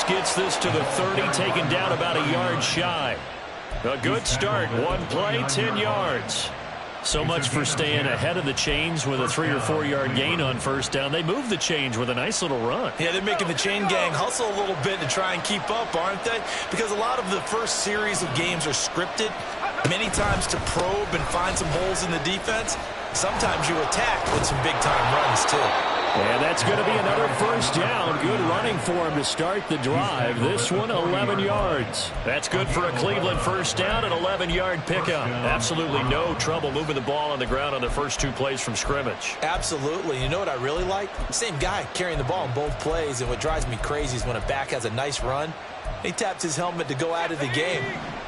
Williams gets this to the 30, taken down about a yard shy. A good start. One play, 10 yards. So much for staying ahead of the chains with a 3 or 4 yard gain on first down. They move the chains with a nice little run. Yeah, they're making the chain gang hustle a little bit to try and keep up, aren't they? Because a lot of the first series of games are scripted, many times to probe and find some holes in the defense. Sometimes you attack with some big-time runs, too. And that's going to be another first down. Good running for him to start the drive. This one, 11 yards. That's good for a Cleveland first down, an 11-yard pickup. Absolutely no trouble moving the ball on the ground on the first 2 plays from scrimmage. Absolutely. You know what I really like? Same guy carrying the ball in both plays, and what drives me crazy is when a back has a nice run, he taps his helmet to go out of the game.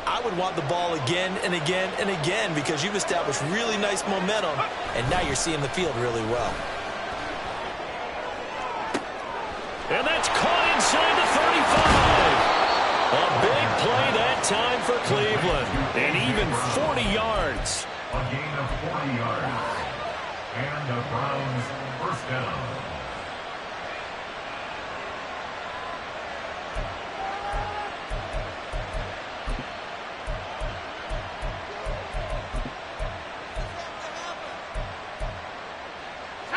I would want the ball again and again and again because you've established really nice momentum, and now you're seeing the field really well. And that's caught inside the 35. A big play that time for Cleveland. And even 40 yards. A gain of 40 yards. And the Browns first down.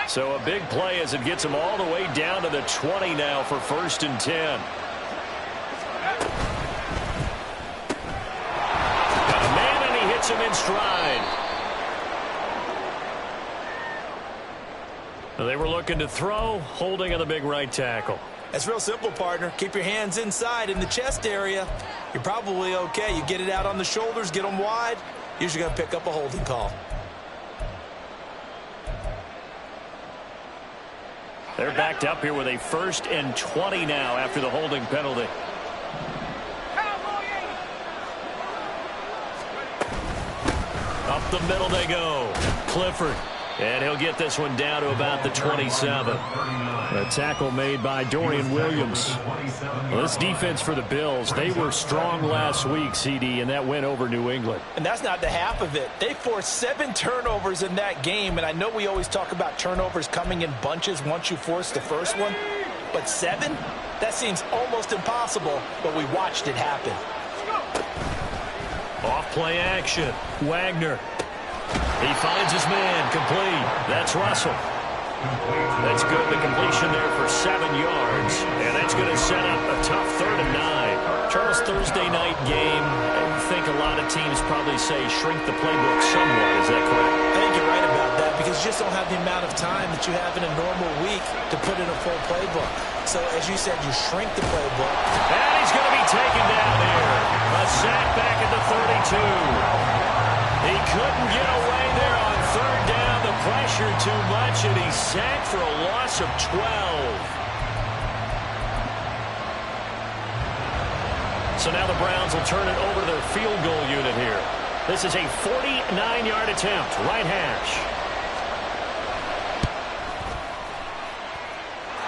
So a big play as it gets him all the way down to the 20 now for 1st and 10. Got a man and he hits him in stride. They were looking to throw, holding on the big right tackle. That's real simple, partner. Keep your hands inside in the chest area. You're probably okay. You get it out on the shoulders, get them wide. Usually going to pick up a holding call. They're backed up here with a 1st and 20 now after the holding penalty. Up the middle they go. Clifford. And he'll get this one down to about the 27. A tackle made by Dorian Williams. Well, this defense for the Bills, they were strong last week, CD, and that went over New England. And that's not the half of it. They forced 7 turnovers in that game, and I know we always talk about turnovers coming in bunches once you force the first one, but 7? That seems almost impossible, but we watched it happen. Off play action. Wagner. He finds his man, complete. That's Russell. That's good, the completion there for 7 yards. And that's going to set up a tough 3rd and 9. Charles, Thursday night game, I think a lot of teams probably say shrink the playbook somewhat. Is that correct? I think you're right about that because you just don't have the amount of time that you have in a normal week to put in a full playbook. So, as you said, you shrink the playbook. And he's going to be taken down here. A sack back at the 32. He couldn't get away there on 3rd down. The pressure too much, and he's sacked for a loss of 12. So now the Browns will turn it over to their field goal unit here. This is a 49-yard attempt, right hash.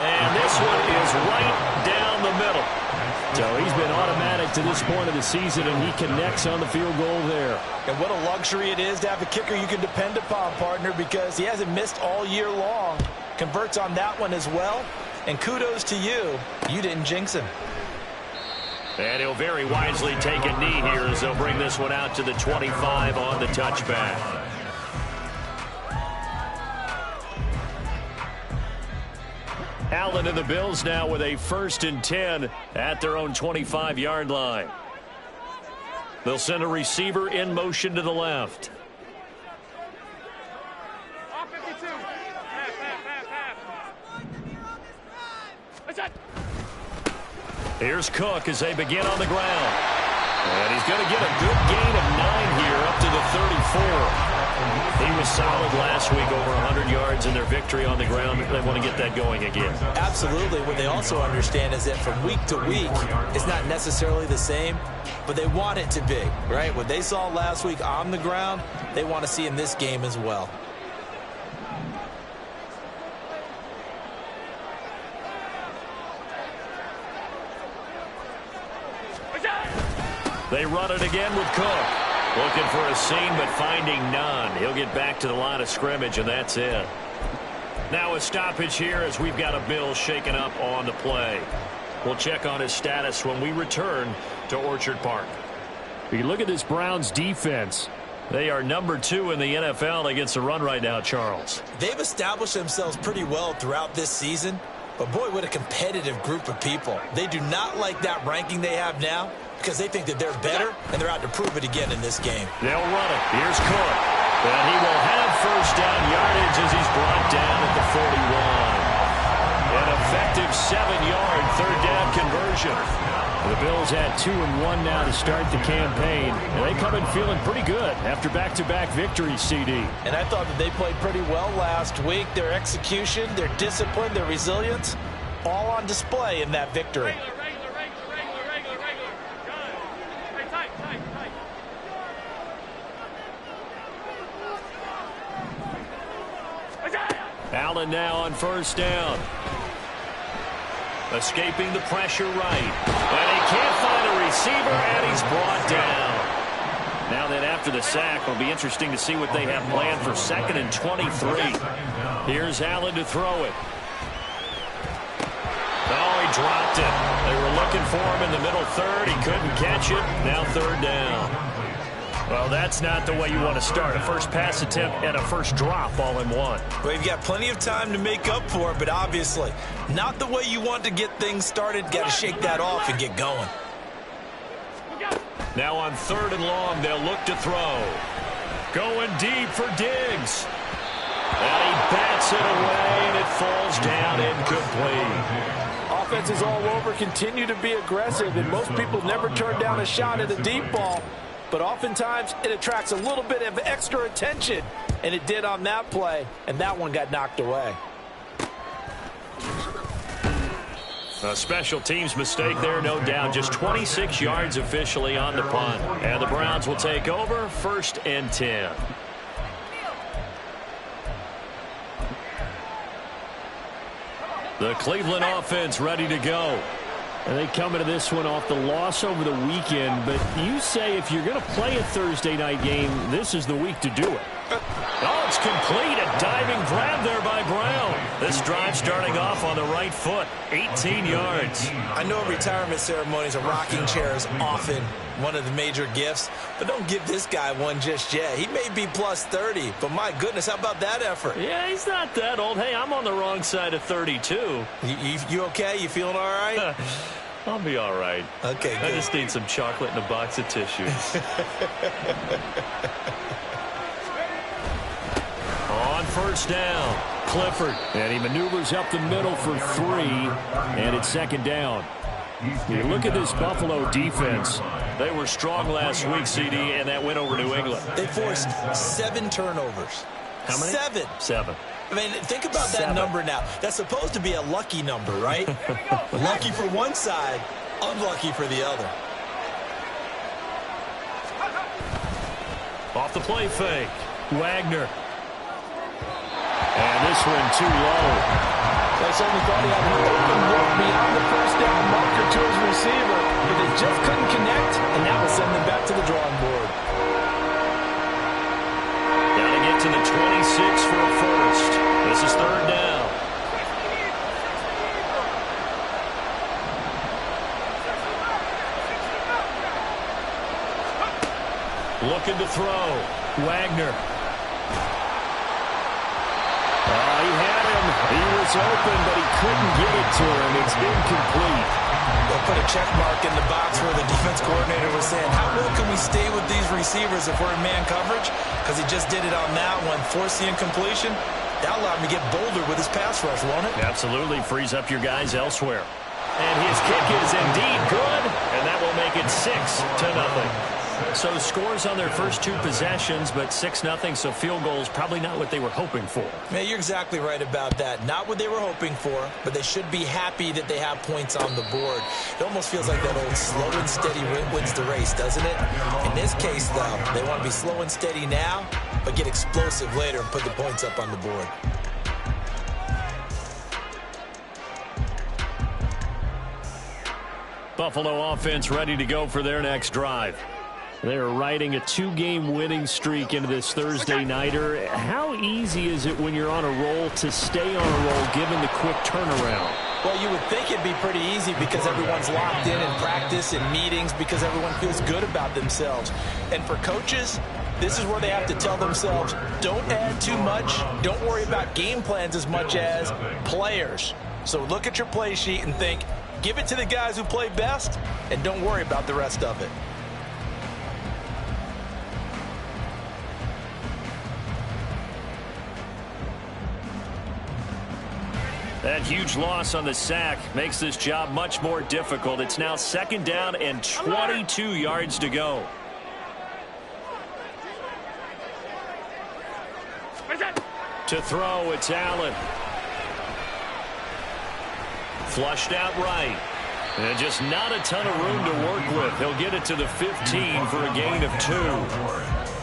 And this one is right down the middle. So he's been automatic to this point of the season, and he connects on the field goal there. And what a luxury it is to have a kicker you can depend upon, partner, because he hasn't missed all year long. Converts on that one as well. And kudos to you. You didn't jinx him. And he'll very wisely take a knee here as they'll bring this one out to the 25 on the touchback. Allen and the Bills now with a 1st and 10 at their own 25-yard line. They'll send a receiver in motion to the left. Here's Cook as they begin on the ground. And he's going to get a good gain of 9 here up to the 34. He was solid last week, over 100 yards in their victory on the ground. They want to get that going again. Absolutely. What they also understand is that from week to week, it's not necessarily the same, but they want it to be, right? What they saw last week on the ground, they want to see in this game as well. They run it again with Cook. Looking for a seam, but finding none. He'll get back to the line of scrimmage, and that's it. Now a stoppage here as we've got a Bill shaken up on the play. We'll check on his status when we return to Orchard Park. You look at this Browns defense. They are number 2 in the NFL against the run right now, Charles. They've established themselves pretty well throughout this season. But, boy, what a competitive group of people. They do not like that ranking they have now because they think that they're better, and they're out to prove it again in this game. They'll run it. Here's Cook. And he will have first down yardage as he's brought down at the 41. An effective 7-yard third down conversion. The Bills had 2-1 now to start the campaign. And they come in feeling pretty good after back-to-back victories, CD. And I thought that they played pretty well last week. Their execution, their discipline, their resilience, all on display in that victory. Allen now on first down. Escaping the pressure right. And he can't find a receiver, and he's brought down. Now that after the sack, it'll be interesting to see what they have planned for 2nd and 23. Here's Allen to throw it. Oh, he dropped it. They were looking for him in the middle third. He couldn't catch it. Now third down. Well, that's not the way you want to start. A first pass attempt and a first drop all in one. Well, you've got plenty of time to make up for it, but obviously not the way you want to get things started. Got to shake that off and get going. Now on 3rd and long, they'll look to throw. Going deep for Diggs. And he bats it away, and it falls down incomplete. Offense is all over, continue to be aggressive, and most people never turn down a shot at a deep ball. But oftentimes, it attracts a little bit of extra attention. And it did on that play, and that one got knocked away. A special teams mistake there, no doubt. Just 26 yards officially on the punt. And the Browns will take over 1st and 10. The Cleveland offense ready to go. And they come into this one off the loss over the weekend. But you say if you're going to play a Thursday night game, this is the week to do it. Oh, it's complete. A diving grab there by Brown. This drive starting off on the right foot. 18 yards. I know retirement ceremonies, a rocking chair is often one of the major gifts, but don't give this guy one just yet. He may be plus 30, but my goodness, how about that effort? Yeah, he's not that old. Hey, I'm on the wrong side of 32. You okay? You feeling all right? I'll be all right. Okay, good. I just need some chocolate and a box of tissues. On first down, Clifford. And he maneuvers up the middle for 3, and it's 2nd down. You look at this Buffalo defense. They were strong last week, CD, and that went over New England. They forced 7 turnovers. How many? 7. I mean, think about that number now. That's supposed to be a lucky number, right? Lucky for one side, unlucky for the other. Off the play fake, Wagner. And this one too low. They certainly thought he had an open look beyond the first down marker to his receiver, but they just couldn't connect, and that will send them back to the drawing board. Got to get to the 26 for a first. This is 3rd down. Looking to throw. Wagner. Oh, he had him. He was open, but he couldn't get it to him. It's incomplete. They'll put a check mark in the box where the defense coordinator was saying, how well can we stay with these receivers if we're in man coverage? Because he just did it on that one, forced the incompletion. That'll allow him to get bolder with his pass rush, won't it? Absolutely. Frees up your guys elsewhere. And his kick is indeed good, and that will make it 6-0. So scores on their first 2 possessions, but 6-0, so field goals probably not what they were hoping for. Yeah, you're exactly right about that. Not what they were hoping for, but they should be happy that they have points on the board. It almost feels like that old slow and steady wins the race, doesn't it? In this case, though, they want to be slow and steady now, but get explosive later and put the points up on the board. Buffalo offense ready to go for their next drive. They're riding a 2-game winning streak into this Thursday nighter. How easy is it when you're on a roll to stay on a roll given the quick turnaround? Well, you would think it'd be pretty easy because everyone's locked in practice and meetings because everyone feels good about themselves. And for coaches, this is where they have to tell themselves, don't add too much. Don't worry about game plans as much as players. So look at your play sheet and think, give it to the guys who play best, and don't worry about the rest of it. That huge loss on the sack makes this job much more difficult. It's now 2nd down and 22 yards to go. To throw, it's Allen. Flushed out right. And just not a ton of room to work with. He'll get it to the 15 for a gain of 2.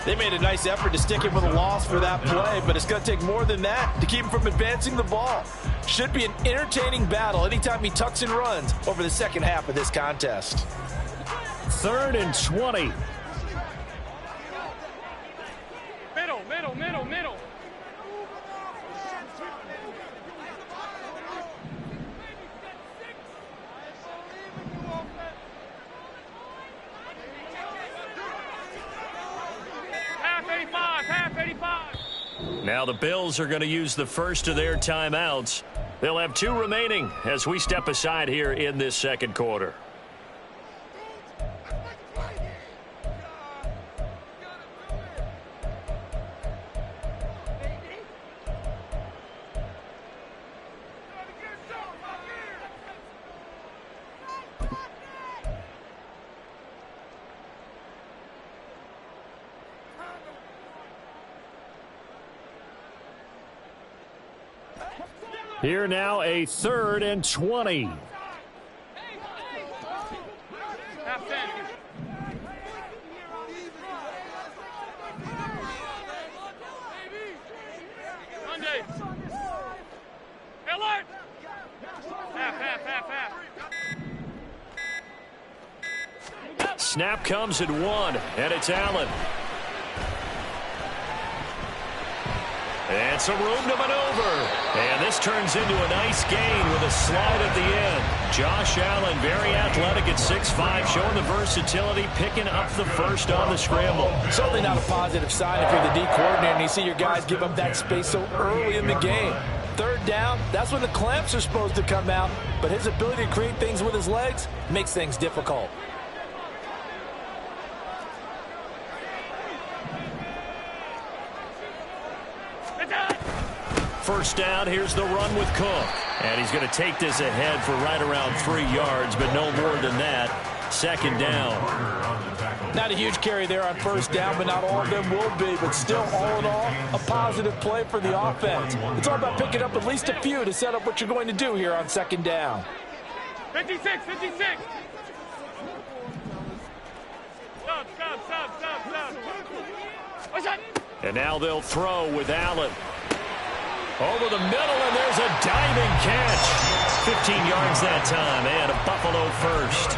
They made a nice effort to stick him with a loss for that play, but it's going to take more than that to keep him from advancing the ball. Should be an entertaining battle anytime he tucks and runs over the second half of this contest. 3rd and 20. Middle. Half 85. Now the Bills are going to use the first of their timeouts. They'll have 2 remaining as we step aside here in this second quarter. Here now a 3rd and 20. Half 10. Monday. Alert. Half. Snap comes at 1, and it's Allen. And some room to maneuver. And this turns into a nice gain with a slide at the end. Josh Allen, very athletic at 6'5", showing the versatility, picking up the first on the scramble. Certainly not a positive sign if you're the D coordinator and you see your guys give up that space so early in the game. 3rd down, that's when the clamps are supposed to come out. But his ability to create things with his legs makes things difficult. First down, here's the run with Cook. And he's going to take this ahead for right around 3 yards, but no more than that. 2nd down. Not a huge carry there on 1st down, but not all of them will be. But still, all in all, a positive play for the offense. It's all about picking up at least a few to set up what you're going to do here on 2nd down. 56. Stop. And now they'll throw with Allen. Over the middle, and there's a diving catch. 15 yards that time, and a Buffalo first.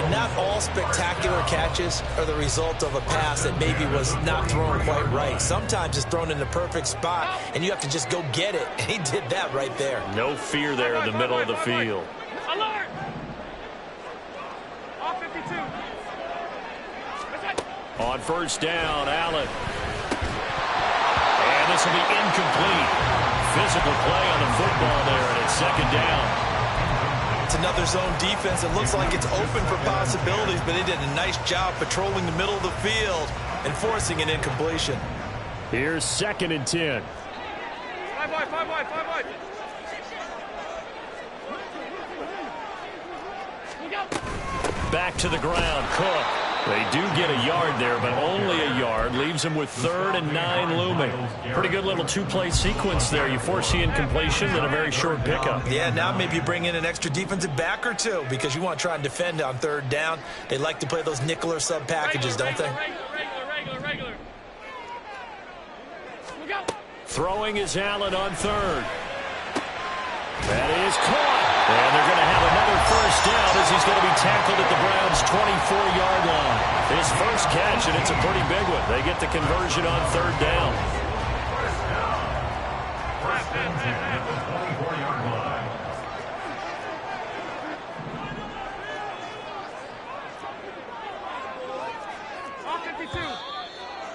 And not all spectacular catches are the result of a pass that maybe was not thrown quite right. Sometimes it's thrown in the perfect spot, and you have to just go get it. And he did that right there. No fear there in the middle of the field. Alert! All 52. On 1st down, Allen. And this will be incomplete. Physical play on the football there, and it's 2nd down. It's another zone defense. It looks like it's open for possibilities, but they did a nice job patrolling the middle of the field and forcing an incompletion. Here's 2nd and 10. 5 wide. Back to the ground, Cook. They do get a yard there, but only a yard. Leaves them with 3rd and 9 looming. Pretty good little 2-play sequence there. You force the incompletion, then a very short pickup. Yeah, now maybe you bring in an extra defensive back or 2 because you want to try and defend on 3rd down. They like to play those nickel or sub packages, don't they? Regular. Throwing is Allen on 3rd. That is caught. And they're going to have another 1st down as he's going to be tackled at the Browns' 24-yard line. His first catch, and it's a pretty big one. They get the conversion on 3rd down.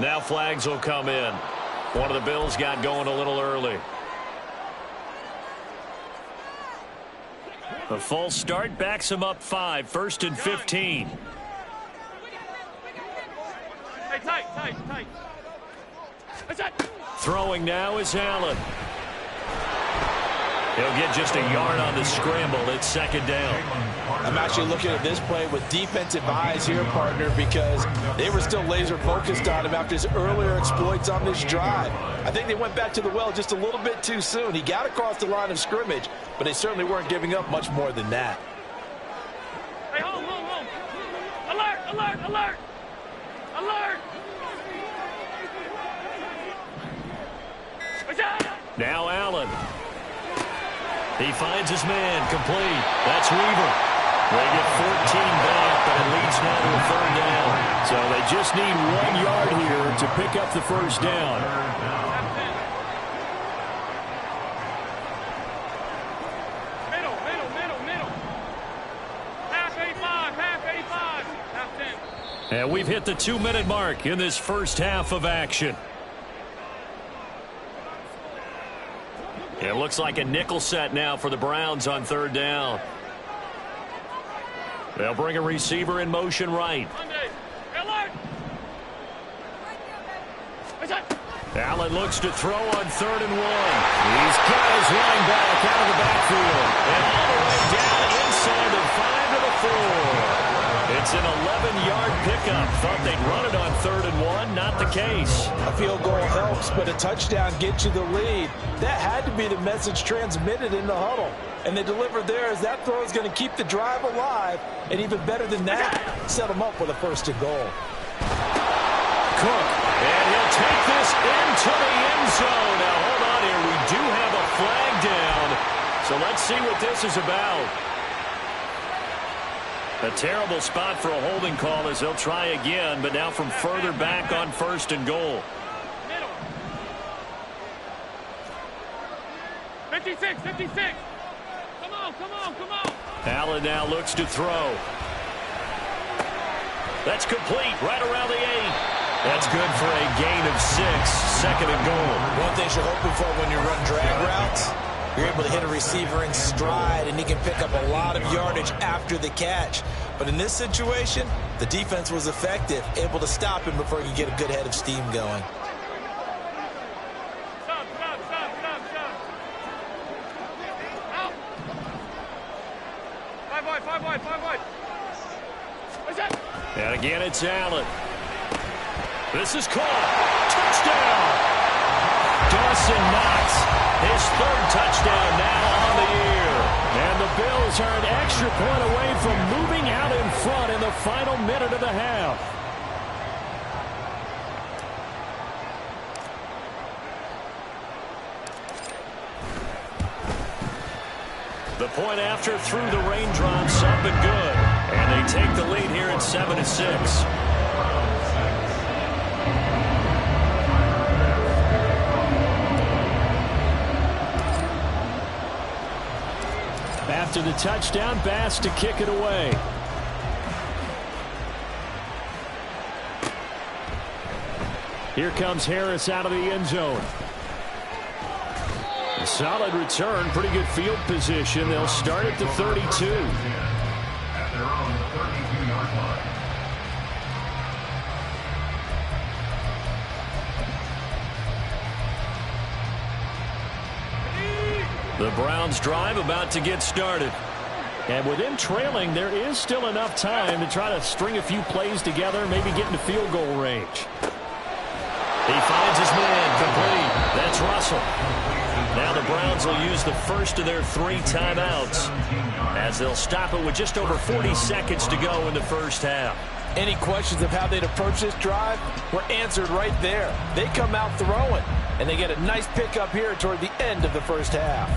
Now flags will come in. One of the Bills got going a little early. A false start backs him up 5, 1st and 15. Hey, tight. Throwing now is Allen. He'll get just a yard on the scramble. It's 2nd down. I'm actually looking at this play with defensive eyes here, partner, because they were still laser focused on him after his earlier exploits on this drive. I think they went back to the well just a little bit too soon. He got across the line of scrimmage, but they certainly weren't giving up much more than that. Hey, hold. Alert! Now Allen. He finds his man, complete. That's Weaver. They get 14 back, but it leads now to a 3rd down. So they just need 1 yard here to pick up the 1st down. Middle. Half 85, half 10. And we've hit the 2-minute mark in this first half of action. It looks like a nickel set now for the Browns on 3rd down. They'll bring a receiver in motion right. Allen looks to throw on 3rd and 1. He's got his running back out of the backfield. And all the way down inside the 5 to the 4. It's an 11-yard pickup. Thought they'd run it on 3rd and 1. Not the case. A field goal helps, but a touchdown gets you the lead. That had to be the message transmitted in the huddle. And they delivered theirs. That throw is going to keep the drive alive. And even better than that, set them up with a 1st and goal. Cook. And he'll take this into the end zone. Now, hold on here. We do have a flag down. So let's see what this is about. A terrible spot for a holding call as they'll try again, but now from further back on 1st and goal. 56. Come on. Allen now looks to throw. That's complete right around the 8. That's good for a gain of 6, 2nd and goal. One thing you're hoping for when you run drag routes, you're able to hit a receiver in stride, and he can pick up a lot of yardage after the catch. But in this situation, the defense was effective, able to stop him before he could get a good head of steam going. Stop. Out. 5 wide. What's that? And again, it's Allen. This is caught. Touchdown. Dawson Knox, his 3rd touchdown now on the year. And the Bills are an extra point away from moving out in front in the final minute of the half. The point after through the raindrops, up and good. And they take the lead here at 7-6. After the touchdown, Bass to kick it away. Here comes Harris out of the end zone. A solid return, pretty good field position. They'll start at the 32. At their own 32-yard line. The Browns drive about to get started. And with them trailing, there is still enough time to try to string a few plays together, maybe get into field goal range. He finds his man, complete. That's Russell. Now the Browns will use the first of their 3 timeouts as they'll stop it with just over 40 seconds to go in the first half. Any questions of how they'd approach this drive were answered right there. They come out throwing, and they get a nice pickup here toward the end of the first half.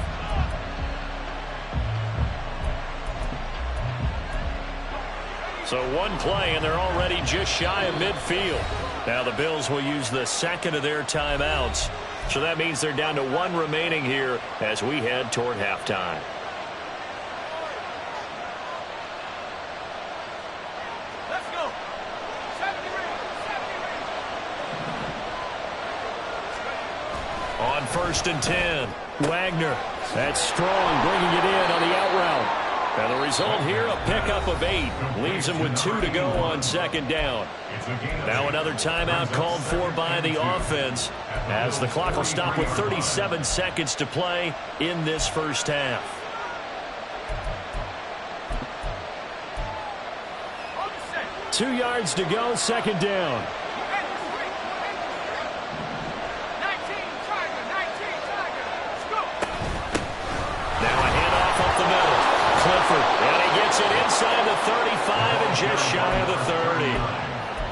So one play, and they're already just shy of midfield. Now the Bills will use the second of their timeouts. So that means they're down to 1 remaining here as we head toward halftime. on 1st and 10. Wagner. That's strong, bringing it in on the out route. And the result here, a pickup of 8. Leaves him with 2 to go on 2nd down. Now another timeout called for by the offense, as the clock will stop with 37 seconds to play in this first half. Two yards to go, 2nd down. And he gets it inside the 35 and just shy of the 30.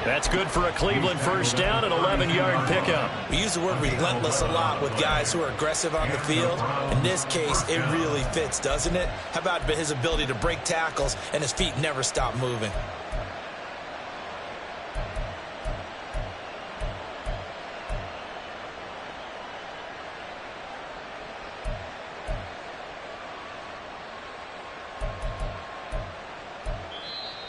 That's good for a Cleveland first down, an 11-yard pickup. We use the word relentless a lot with guys who are aggressive on the field. In this case, it really fits, doesn't it? How about his ability to break tackles and his feet never stop moving?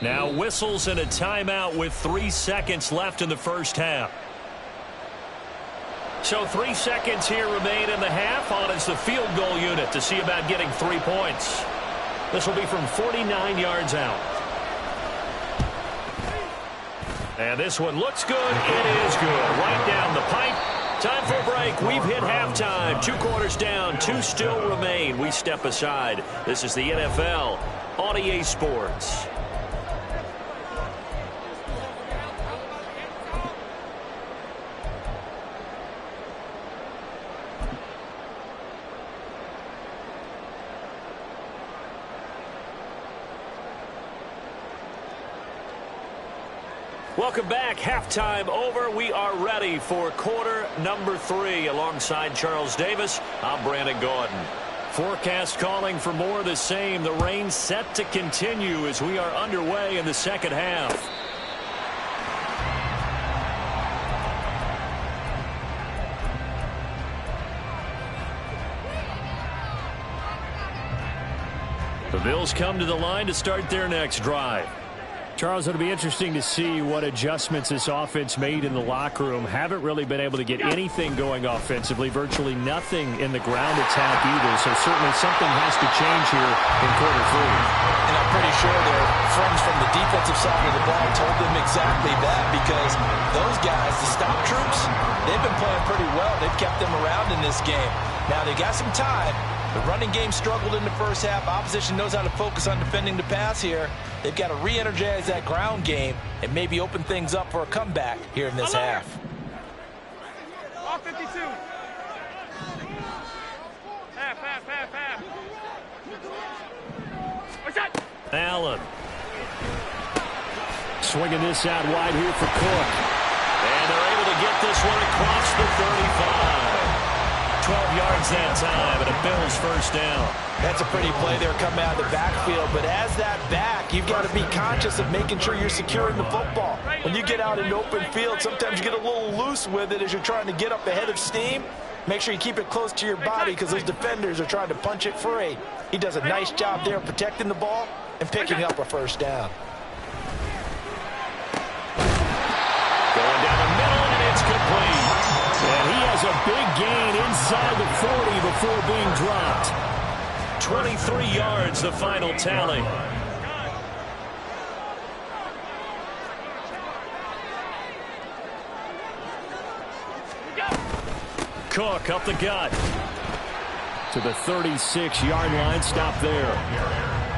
Now whistles and a timeout with 3 seconds left in the first half. So 3 seconds here remain in the half. On is the field goal unit to see about getting 3 points. This will be from 49 yards out. And this one looks good. It is good. Right down the pipe. Time for a break. We've hit halftime. 2 quarters down. 2 still remain. We step aside. This is the NFL on EA Sports. Welcome back. Halftime over. We are ready for quarter number 3. Alongside Charles Davis, I'm Brandon Gordon. Forecast calling for more of the same. The rain set to continue as we are underway in the second half. The Bills come to the line to start their next drive. Charles, it'll be interesting to see what adjustments this offense made in the locker room. Haven't really been able to get anything going offensively, virtually nothing in the ground attack either. So certainly something has to change here in quarter 3. And I'm pretty sure their friends from the defensive side of the ball told them exactly that, because those guys, the stop troops, they've been playing pretty well. They've kept them around in this game. Now they got some time. The running game struggled in the first half. Opposition knows how to focus on defending the pass here. They've got to re-energize that ground game and maybe open things up for a comeback here in this half. All 52. Half. What's that? Allen. Swinging this out wide here for Cook. And they're able to get this one across the 35. 12 yards that time, and a Bills first down. That's a pretty play there coming out of the backfield, but as that back, you've got to be conscious of making sure you're securing the football. When you get out in open field, sometimes you get a little loose with it as you're trying to get up ahead of steam. Make sure you keep it close to your body because those defenders are trying to punch it free. He does a nice job there protecting the ball and picking up a first down. Going down the middle, and it's complete. And he has a big gain inside the 40 before being dropped. 23 yards, the final tally. Cook up the gut to the 36-yard line. Stop there.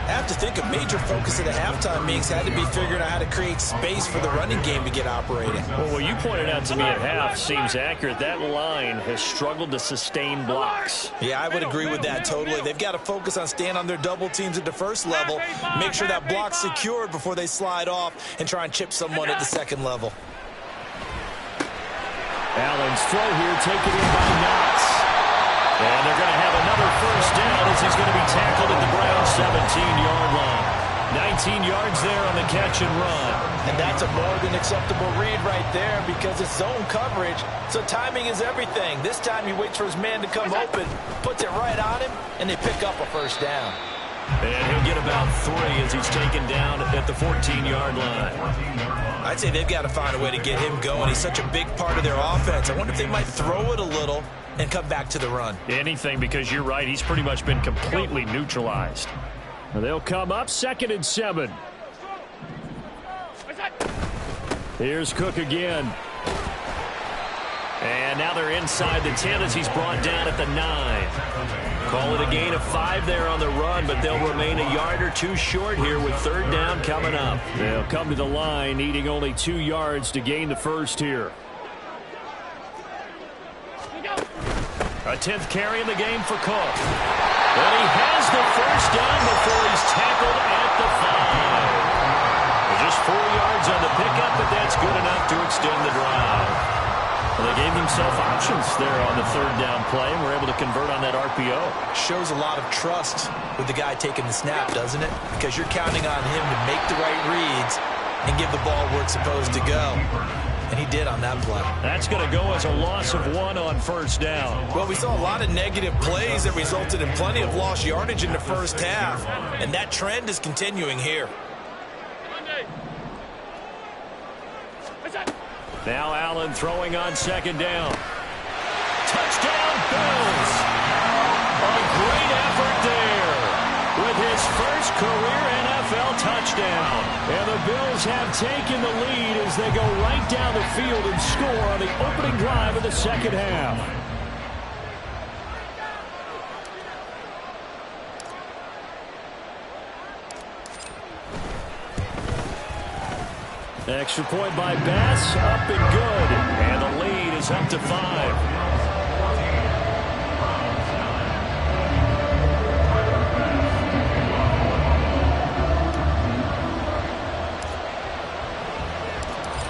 I have to think a major focus of the halftime meetings had to be figuring out how to create space for the running game to get operating. Well, what you pointed out to me at half seems accurate. That line has struggled to sustain blocks. Yeah, I would agree with that totally. They've got to focus on staying on their double teams at the first level, make sure that block's secured before they slide off and try and chip someone at the second level. Allen's throw here taken in by Knox. And they're going to have another first down as he's going to be tackled at the Browns' 17-yard line. 19 yards there on the catch and run. And that's a more than acceptable read right there because it's zone coverage, so timing is everything. This time he waits for his man to come open, puts it right on him, and they pick up a first down. And he'll get about 3 as he's taken down at the 14-yard line. I'd say they've got to find a way to get him going. He's such a big part of their offense. I wonder if they might throw it a little and come back to the run. Anything, because you're right. He's pretty much been completely neutralized. They'll come up 2nd and 7. Here's Cook again. And now they're inside the 10 as he's brought down at the 9. Call it a gain of 5 there on the run, but they'll remain a yard or 2 short here with 3rd down coming up. They'll come to the line needing only 2 yards to gain the first here. A 10th carry in the game for Cook. And he has the first down before he's tackled at the 5. Just 4 yards on the pickup, but that's good enough to extend the drive. Well, they gave themselves options there on the 3rd down play, and were able to convert on that RPO. Shows a lot of trust with the guy taking the snap, doesn't it? Because you're counting on him to make the right reads and give the ball where it's supposed to go. And he did on that play. That's going to go as a loss of 1 on 1st down. Well, we saw a lot of negative plays that resulted in plenty of lost yardage in the first half. And that trend is continuing here. Now Allen throwing on 2nd down. Touchdown, Bills. A great effort there with his first career NFL touchdown. And the Bills have taken the lead as they go right down the field and score on the opening drive of the 2nd half. Extra point by Bass, up and good. And the lead is up to 5.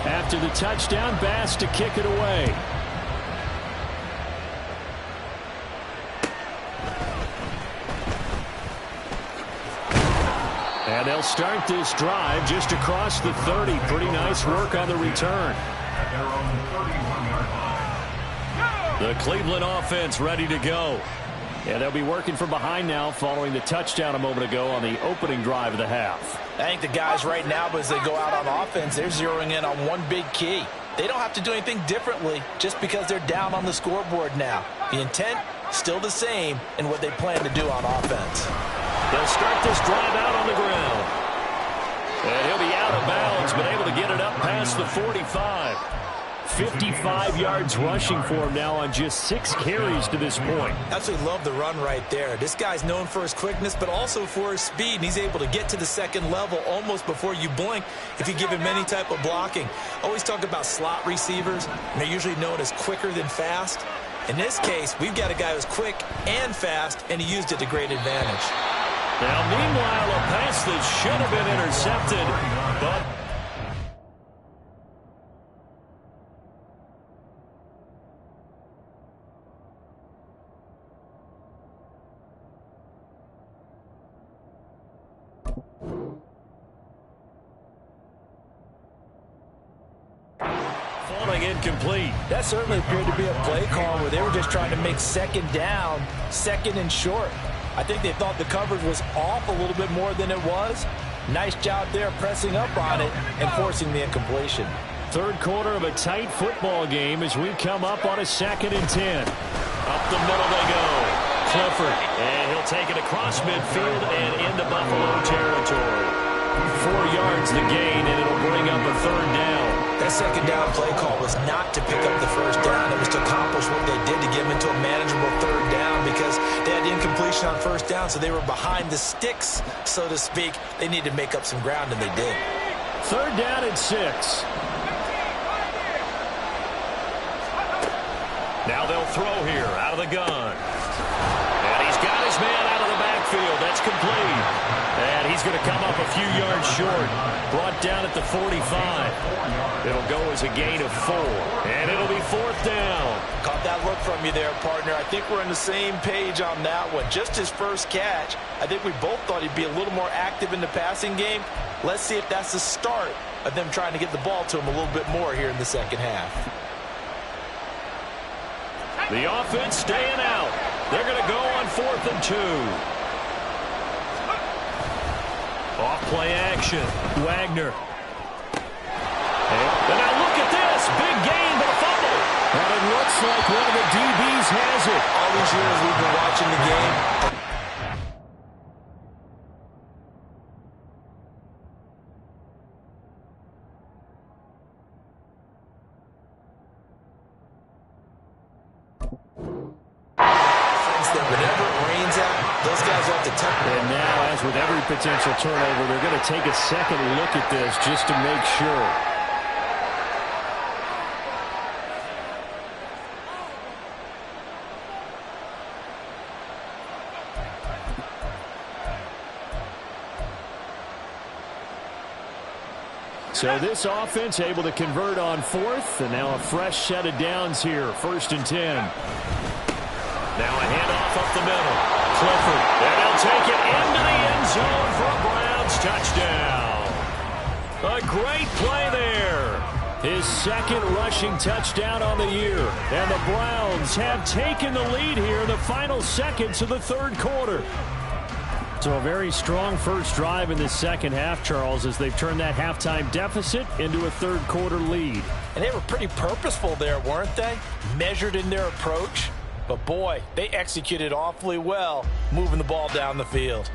After the touchdown, Bass to kick it away. And they'll start this drive just across the 30. Pretty nice work on the return. The Cleveland offense ready to go. Yeah, they'll be working from behind now following the touchdown a moment ago on the opening drive of the half. I think the guys right now, as they go out on offense, they're zeroing in on one big key. They don't have to do anything differently just because they're down on the scoreboard now. The intent, still the same in what they plan to do on offense. They'll start this drive out on the ground. And he'll be out of bounds, but able to get it up past the 45. 55 yards rushing for him now on just 6 carries to this point. Absolutely love the run right there. This guy's known for his quickness, but also for his speed. And he's able to get to the 2nd level almost before you blink if you give him any type of blocking. Always talk about slot receivers, and they're usually known as quicker than fast. In this case, we've got a guy who's quick and fast, and he used it to great advantage. Now, meanwhile, a pass that should have been intercepted, but falling incomplete. That certainly appeared to be a play call where they were just trying to make 2nd down, 2nd and short. I think they thought the coverage was off a little bit more than it was. Nice job there pressing up on it and forcing the incompletion. 3rd quarter of a tight football game as we come up on a 2nd and 10. Up the middle they go. Clifford, and he'll take it across midfield and into Buffalo territory. 4 yards the gain, and it'll bring up a 3rd down. That 2nd down play call was not to pick up the 1st down. It was to accomplish what they did to get them into a manageable 3rd down because they had incompletion on 1st down, so they were behind the sticks, so to speak. They needed to make up some ground, and they did. 3rd down and 6. Now they'll throw here out of the gun. And he's got his man out of the backfield. That's complete. And he's going to come up a few yards short. Brought down at the 45. It'll go as a gain of 4. And it'll be 4th down. Caught that look from you there, partner. I think we're on the same page on that one. Just his first catch. I think we both thought he'd be a little more active in the passing game. Let's see if that's the start of them trying to get the ball to him a little bit more here in the 2nd half. The offense staying out. They're going to go on 4th and 2. Off play action. Wagner. And now look at this. Big gain, but a fumble. And it looks like one of the DBs Browns has it. All these years we've been watching the game. Whenever it rains out, those guys have to tuck. And now, as with every potential turnover, they're going to take a second look at this just to make sure. So this offense able to convert on fourth, and now a fresh set of downs here, 1st and 10. Now a handoff up the middle. Clifford, and he'll take it into the end zone for a Browns touchdown. A great play there. His second rushing touchdown on the year. And the Browns have taken the lead here in the final seconds of the 3rd quarter. So a very strong first drive in the second half, Charles, as they've turned that halftime deficit into a 3rd quarter lead. And they were pretty purposeful there, weren't they? Measured in their approach. But, boy, they executed awfully well moving the ball down the field.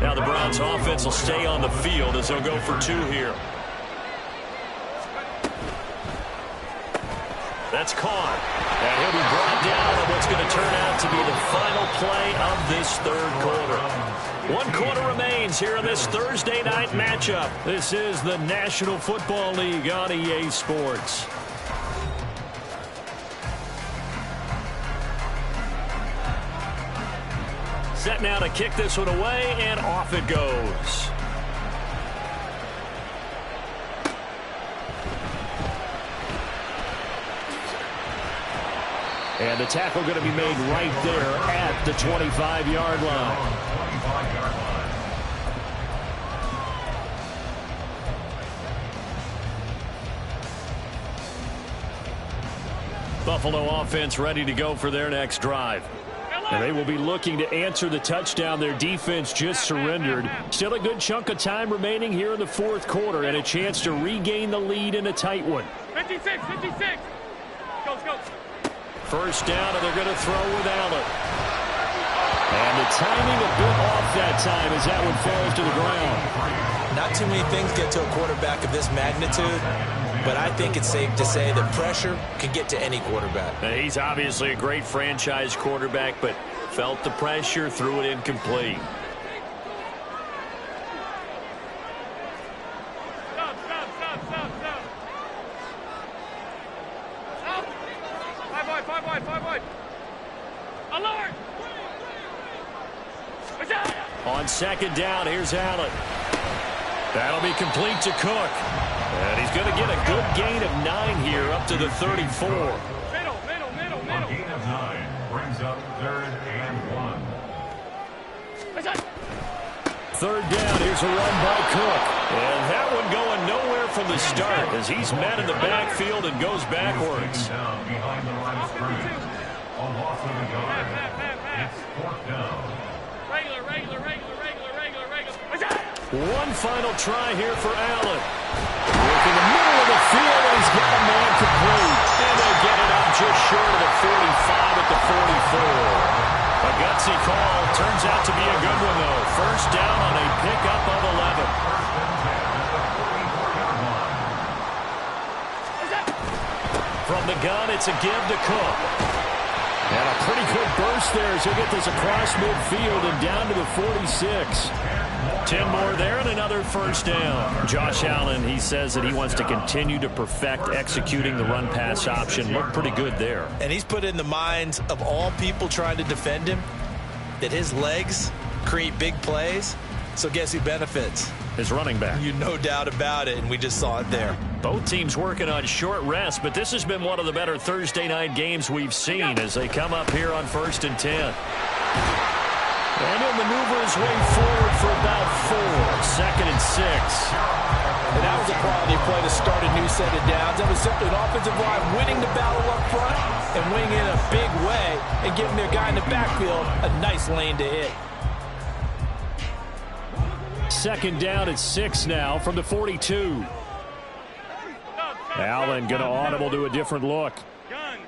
Now the Browns offense will stay on the field as they'll go for 2 here. That's caught. And he'll be brought down on what's going to turn out to be the final play of this 3rd quarter. 1 quarter remains here in this Thursday night matchup. This is the National Football League on EA Sports. Set now to kick this one away, and off it goes. And the tackle going to be made right there at the 25-yard line. Buffalo offense ready to go for their next drive. And they will be looking to answer the touchdown their defense just surrendered. Still a good chunk of time remaining here in the 4th quarter and a chance to regain the lead in a tight one. 56. Go. First down, and they're going to throw with Allen. And the timing a bit off that time as that one falls to the ground. Not too many things get to a quarterback of this magnitude, but I think it's safe to say that pressure can get to any quarterback. Now, he's obviously a great franchise quarterback, but felt the pressure, threw it incomplete. Stop. 5 wide. Alert! On 2nd down, here's Allen. That'll be complete to Cook. And he's going to get a good gain of 9 here up to the 34. Middle. A gain of 9 brings up 3rd and 1. 3rd down, here's a run by Cook. And that one going nowhere from the start as he's met in the backfield and goes backwards. Down behind the line of scrimmage. A loss of a yard. It's 4th down. Regular. One final try here for Allen. Working the middle of the field, and he's got a man complete. And they'll get it up just short of the 45 at the 44. A gutsy call. Turns out to be a good one, though. First down on a pickup of 11. From the gun, it's a give to Cook. And a pretty good burst there as he'll get this across midfield and down to the 46. 10 more there and another first down. Josh Allen, he says that he wants to continue to perfect executing the run-pass option. Looked pretty good there. And he's put in the minds of all people trying to defend him that his legs create big plays. So guess who benefits? His running back. You no doubt about it, and we just saw it there. Both teams working on short rest, but this has been one of the better Thursday night games we've seen as they come up here on 1st and 10. And he'll maneuver his way forward for about 4. 2nd and 6. And that was a quality play to start a new set of downs. That was simply an offensive line winning the battle up front and winning in a big way and giving their guy in the backfield a nice lane to hit. 2nd down at 6 now from the 42. Allen going to audible to a different look. Gun.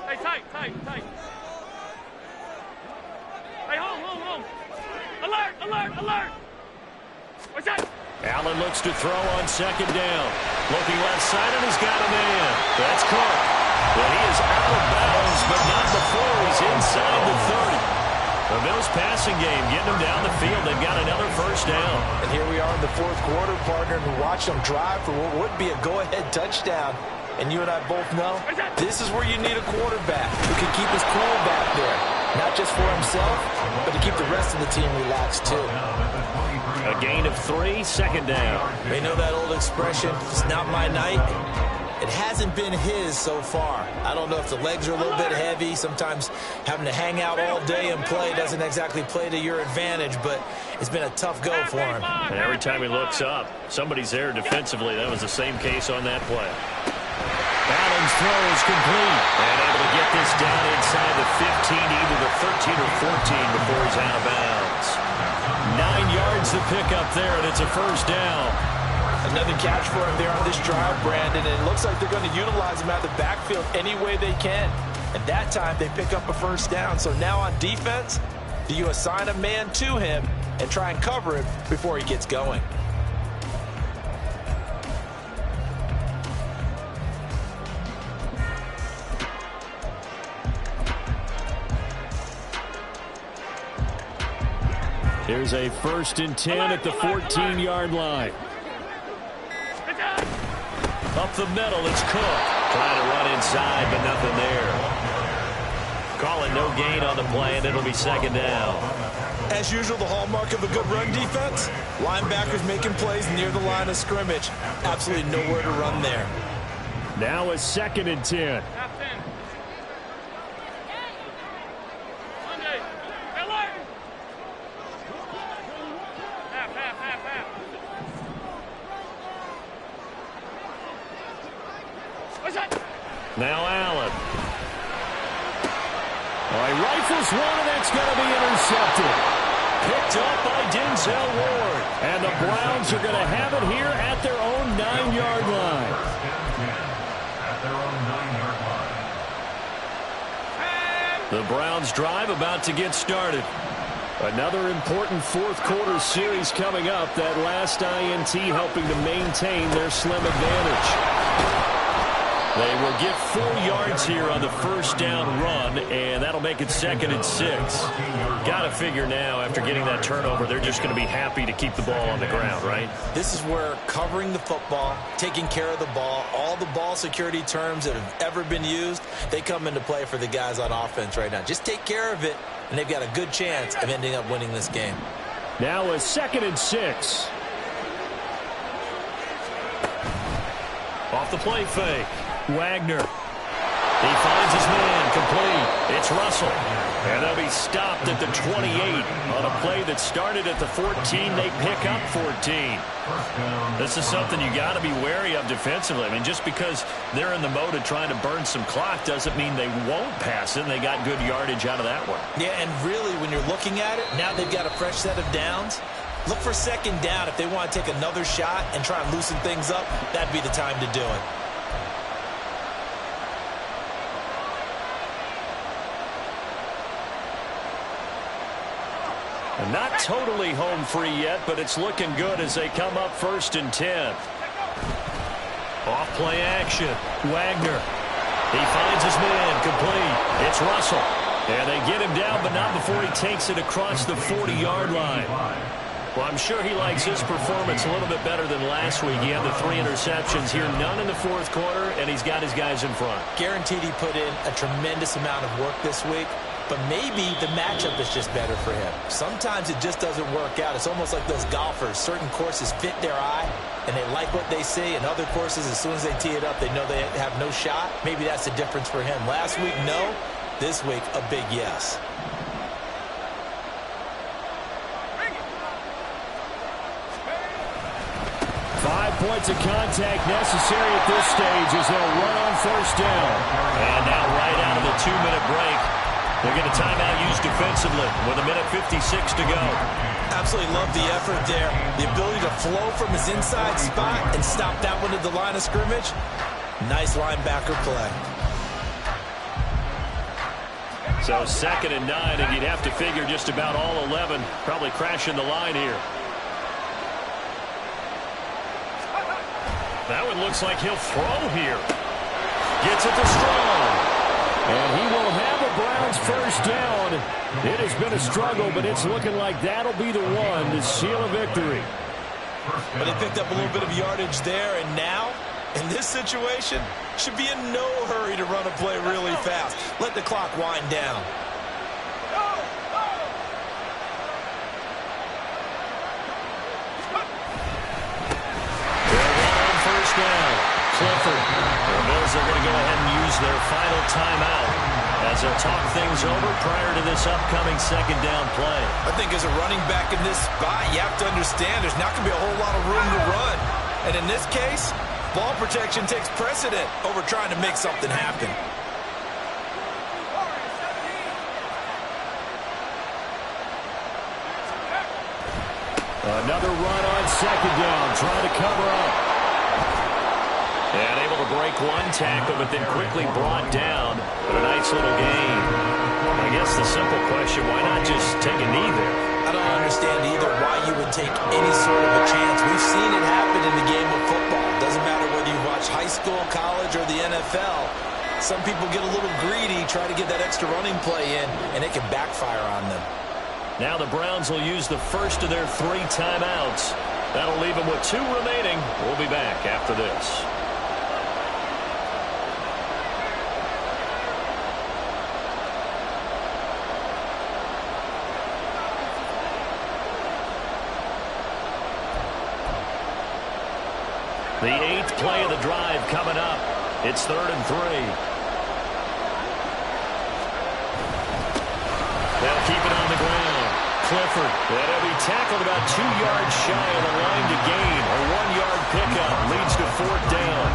Hey, tight. Hey, home. Alert. What's that? Allen looks to throw on second down. Looking left side, and he's got a man. That's Cook. Well, he is out of bounds, but not before he's inside the 30. The Bills passing game getting them down the field. They've got another first down. And here we are in the fourth quarter, partner, and watch them drive for what would be a go-ahead touchdown. And you and I both know this is where you need a quarterback who can keep his cool back there. Not just for himself, but to keep the rest of the team relaxed, too. A gain of 3, second down. They know that old expression, it's not my night. It hasn't been his so far. I don't know if the legs are a little bit heavy. Sometimes having to hang out all day and play doesn't exactly play to your advantage, but it's been a tough go for him. And every time he looks up, somebody's there defensively. That was the same case on that play. Allen's throw is complete. And able to get this down inside the 15, either the 13 or 14 before he's out of bounds. 9 yards to pick up there, and it's a first down. Another catch for him there on this drive, Brandon, and it looks like they're going to utilize him out of the backfield any way they can. And that time, they pick up a first down. So now on defense, do you assign a man to him and try and cover him before he gets going? Here's a 1st and 10 at the 14-yard line. Up the middle, it's Cook. Trying to run inside, but nothing there. Calling no gain on the play, and it'll be second down. As usual, the hallmark of a good run defense, linebackers making plays near the line of scrimmage. Absolutely nowhere to run there. Now a 2nd and 10. Now Allen. All right, rifles one, and that's going to be intercepted. Picked up by Denzel Ward. And the Browns are going to have it here at their own 9-yard line. At their own 9-yard line. The Browns drive about to get started. Another important fourth quarter series coming up. That last INT helping to maintain their slim advantage. They will get 4 yards here on the first down run, and that'll make it 2nd and 6. Got to figure now, after getting that turnover, they're just going to be happy to keep the ball on the ground, right? This is where covering the football, taking care of the ball, all the ball security terms that have ever been used, they come into play for the guys on offense right now. Just take care of it, and they've got a good chance of ending up winning this game. Now a 2nd and 6. Off the play fake. Wagner. He finds his man complete. It's Russell. And they'll be stopped at the 28 on a play that started at the 14. They pick up 14. This is something you got to be wary of defensively. I mean, just because they're in the mode of trying to burn some clock doesn't mean they won't pass it. And they got good yardage out of that one. Yeah, and really, when you're looking at it, now they've got a fresh set of downs. Look for second down. If they want to take another shot and try and loosen things up, that'd be the time to do it. Not totally home free yet, but it's looking good as they come up 1st and 10. Off play action. Wagner. He finds his man complete. It's Russell. And they get him down, but not before he takes it across the 40-yard line. Well, I'm sure he likes his performance a little bit better than last week. He had the 3 interceptions here, none in the fourth quarter, and he's got his guys in front. Guaranteed he put in a tremendous amount of work this week. But maybe the matchup is just better for him. Sometimes it just doesn't work out. It's almost like those golfers. Certain courses fit their eye, and they like what they see. And other courses, as soon as they tee it up, they know they have no shot. Maybe that's the difference for him. Last week, no. This week, a big yes. Five points of contact necessary at this stage as they'll run on first down. And now right out of the 2-minute break, they'll get a timeout used defensively with 1:56 to go. Absolutely love the effort there. The ability to flow from his inside spot and stop that one at the line of scrimmage. Nice linebacker play. So 2nd and 9, and you'd have to figure just about all 11 probably crashing the line here. That one looks like he'll throw here. Gets it to Strong. And he will have a Browns first down. It has been a struggle, but it's looking like that'll be the one to seal a victory. But they picked up a little bit of yardage there, and now, in this situation, should be in no hurry to run a play really fast. Let the clock wind down. First down. Clifford. The Bills are going to go ahead and use their final timeout as they'll talk things over prior to this upcoming 2nd down play. I think as a running back in this spot, you have to understand there's not going to be a whole lot of room to run. And in this case, ball protection takes precedent over trying to make something happen. Another run on 2nd down, trying to cover up. And able to break one tackle, but then quickly brought down. But a nice little gain. I guess the simple question, why not just take a knee there? I don't understand either why you would take any sort of a chance. We've seen it happen in the game of football. Doesn't matter whether you watch high school, college, or the NFL. Some people get a little greedy, try to get that extra running play in, and it can backfire on them. Now the Browns will use the first of their 3 timeouts. That'll leave them with 2 remaining. We'll be back after this. The 8th play of the drive coming up. It's 3rd and 3. They'll keep it on the ground. Clifford. That'll be tackled about 2 yards shy of the line to gain. A 1-yard pickup leads to 4th down.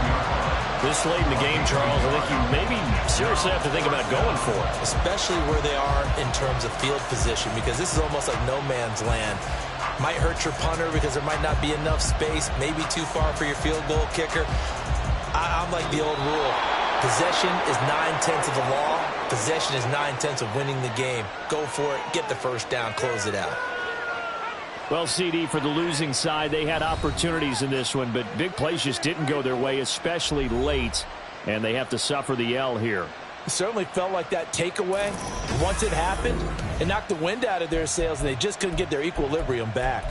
This late in the game, Charles, I think you maybe seriously have to think about going for it. Especially where they are in terms of field position, because this is almost like no man's land. Might hurt your punter because there might not be enough space, maybe too far for your field goal kicker. I'm like the old rule. Possession is 9/10 of the law. Possession is 9/10 of winning the game. Go for it, get the first down, close it out. Well, CD, for the losing side, they had opportunities in this one, but big plays just didn't go their way, especially late, and they have to suffer the L here. It certainly felt like that takeaway. Once it happened, it knocked the wind out of their sails, and they just couldn't get their equilibrium back.